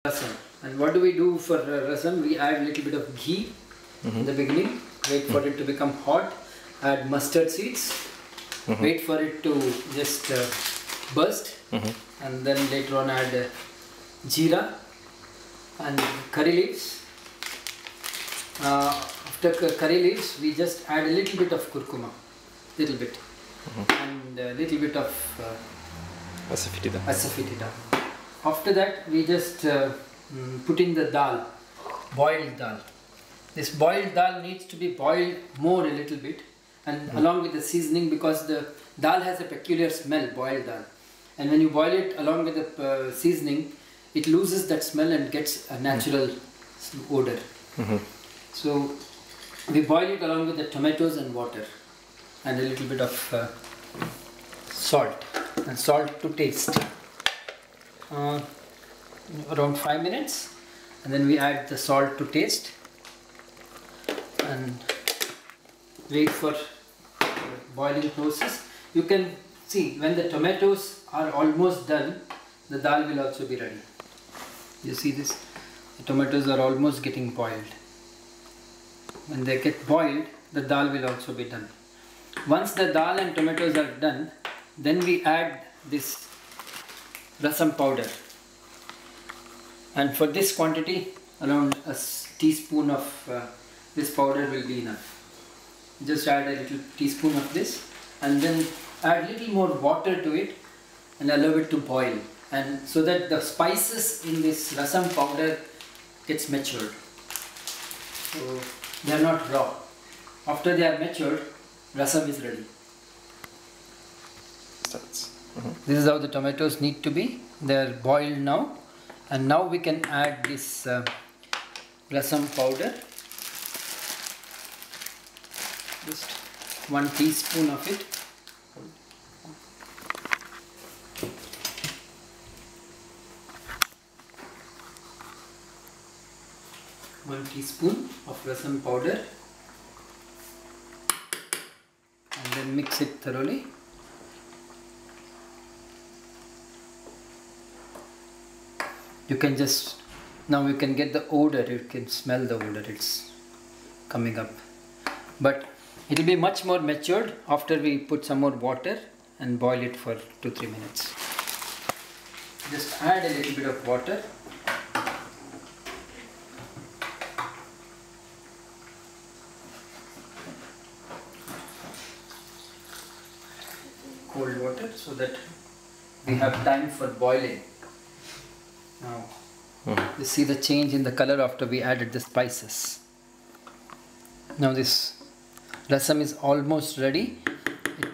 Rasam. And what do we do for rasam? We add a little bit of ghee in the beginning, wait for it to become hot, add mustard seeds, wait for it to just burst, and then later on add jeera and curry leaves. After curry leaves, we just add a little bit of curcuma, little bit, and a little bit of asafoetida. After that, we just put in the dal, boiled dal. This boiled dal needs to be boiled more a little bit, and along with the seasoning, because the dal has a peculiar smell, boiled dal. And when you boil it along with the seasoning, it loses that smell and gets a natural odor. So we boil it along with the tomatoes and water and a little bit of salt, and salt to taste. Around 5 minutes, and then we add the salt to taste and wait for boiling process. You can see when the tomatoes are almost done, the dal will also be ready. You see this? The tomatoes are almost getting boiled. When they get boiled, the dal will also be done. Once the dal and tomatoes are done, then we add this rasam powder. And for this quantity, around a teaspoon of this powder will be enough. Just add a little teaspoon of this, and then add little more water to it and allow it to boil, and so that the spices in this rasam powder gets matured. So they are not raw. After they are matured, rasam is ready. This is how the tomatoes need to be. They are boiled now, and now we can add this rasam powder. Just 1 teaspoon of it. One teaspoon of rasam powder, and then mix it thoroughly. You can just, now you can get the odor, you can smell the odor, it's coming up. But it will be much more matured after we put some more water and boil it for 2-3 minutes. Just add a little bit of water. Cold water, so that we have time for boiling. Now, you see the change in the color after we added the spices. Now this rasam is almost ready.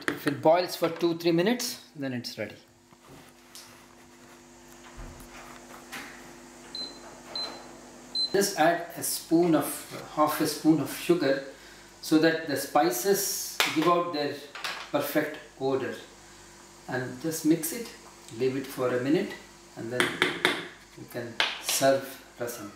If it boils for 2-3 minutes, then it's ready. Just add a spoon of, half a spoon of sugar, so that the spices give out their perfect odor. And just mix it, leave it for a minute, and then you can serve rasam.